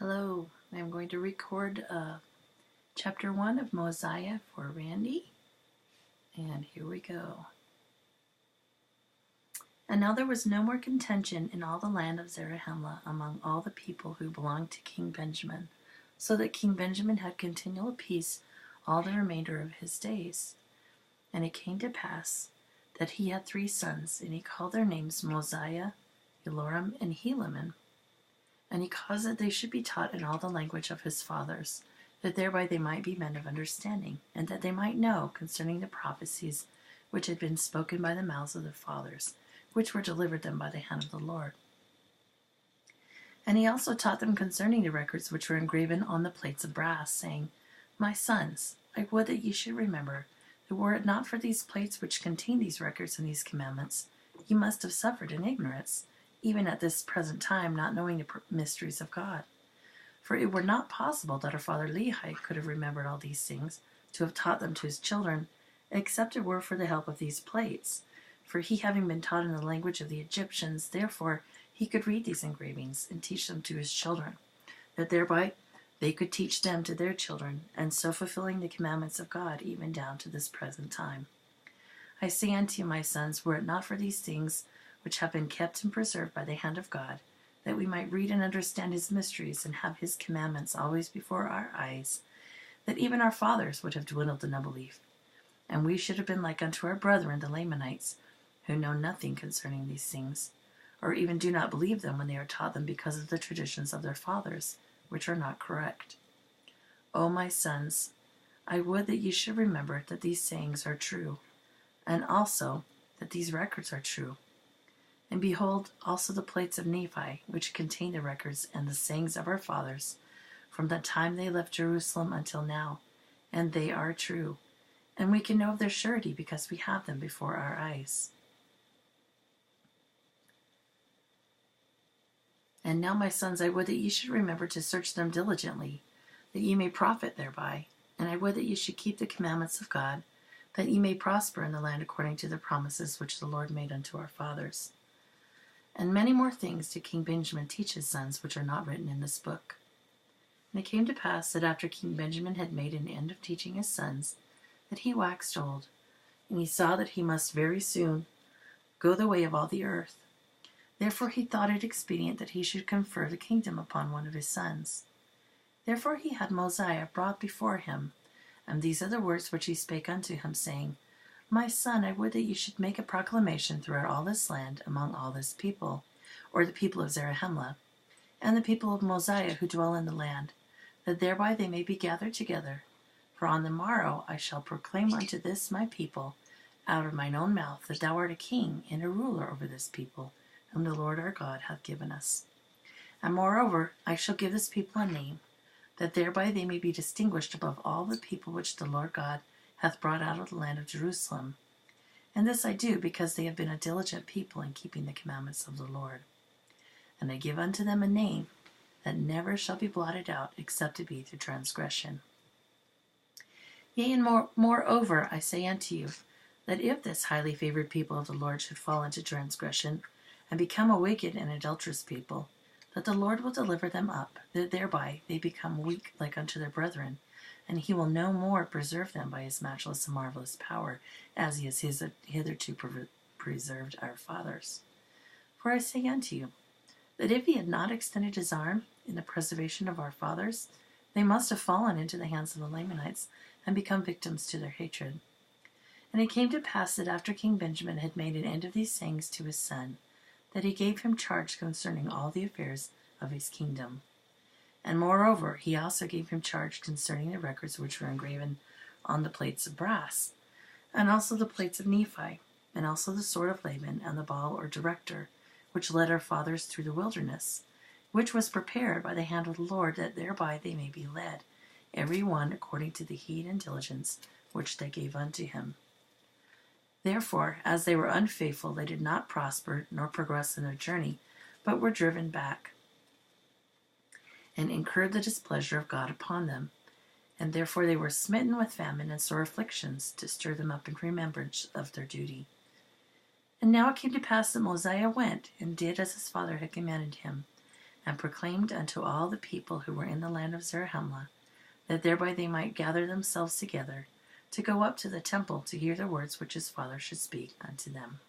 Hello, I'm going to record chapter 1 of Mosiah for Randy, and here we go. And now there was no more contention in all the land of Zarahemla among all the people who belonged to King Benjamin, so that King Benjamin had continual peace all the remainder of his days. And it came to pass that he had 3 sons, and he called their names Mosiah, Eloram, and Helaman. And he caused that they should be taught in all the language of his fathers, that thereby they might be men of understanding, and that they might know concerning the prophecies which had been spoken by the mouths of their fathers, which were delivered them by the hand of the Lord. And he also taught them concerning the records which were engraven on the plates of brass, saying, My sons, I would that ye should remember that were it not for these plates which contain these records and these commandments, ye must have suffered in ignorance, even at this present time, not knowing the mysteries of God. For it were not possible that our father Lehi could have remembered all these things, to have taught them to his children, except it were for the help of these plates. For he, having been taught in the language of the Egyptians, therefore he could read these engravings and teach them to his children, that thereby they could teach them to their children, and so fulfilling the commandments of God even down to this present time. I say unto you, my sons, were it not for these things which have been kept and preserved by the hand of God, that we might read and understand his mysteries and have his commandments always before our eyes, that even our fathers would have dwindled in unbelief, and we should have been like unto our brethren the Lamanites, who know nothing concerning these things, or even do not believe them when they are taught them because of the traditions of their fathers, which are not correct. O my sons, I would that ye should remember that these sayings are true, and also that these records are true. And behold also the plates of Nephi, which contain the records and the sayings of our fathers, from the time they left Jerusalem until now, and they are true. And we can know of their surety because we have them before our eyes. And now, my sons, I would that ye should remember to search them diligently, that ye may profit thereby. And I would that ye should keep the commandments of God, that ye may prosper in the land according to the promises which the Lord made unto our fathers. And many more things did King Benjamin teach his sons, which are not written in this book. And it came to pass that after King Benjamin had made an end of teaching his sons, that he waxed old, and he saw that he must very soon go the way of all the earth. Therefore he thought it expedient that he should confer the kingdom upon one of his sons. Therefore he had Mosiah brought before him, and these are the words which he spake unto him, saying, My son, I would that you should make a proclamation throughout all this land among all this people, or the people of Zarahemla, and the people of Mosiah who dwell in the land, that thereby they may be gathered together. For on the morrow I shall proclaim unto this my people, out of mine own mouth, that thou art a king and a ruler over this people, whom the Lord our God hath given us. And moreover I shall give this people a name, that thereby they may be distinguished above all the people which the Lord God hath brought out of the land of Jerusalem. And this I do because they have been a diligent people in keeping the commandments of the Lord. And I give unto them a name that never shall be blotted out, except it be through transgression. Yea, and moreover I say unto you, that if this highly favored people of the Lord should fall into transgression, and become a wicked and adulterous people, that the Lord will deliver them up, that thereby they become weak like unto their brethren, and he will no more preserve them by his matchless and marvelous power, as he has hitherto preserved our fathers. For I say unto you, that if he had not extended his arm in the preservation of our fathers, they must have fallen into the hands of the Lamanites, and become victims to their hatred. And it came to pass that after King Benjamin had made an end of these sayings to his son, that he gave him charge concerning all the affairs of his kingdom. And moreover, he also gave him charge concerning the records which were engraven on the plates of brass, and also the plates of Nephi, and also the sword of Laban, and the ball or director, which led our fathers through the wilderness, which was prepared by the hand of the Lord, that thereby they may be led, every one according to the heed and diligence which they gave unto him. Therefore, as they were unfaithful, they did not prosper nor progress in their journey, but were driven back, and incurred the displeasure of God upon them. And therefore they were smitten with famine and sore afflictions, to stir them up in remembrance of their duty. And now it came to pass that Mosiah went, and did as his father had commanded him. and proclaimed unto all the people who were in the land of Zarahemla, that thereby they might gather themselves together, to go up to the temple to hear the words which his father should speak unto them.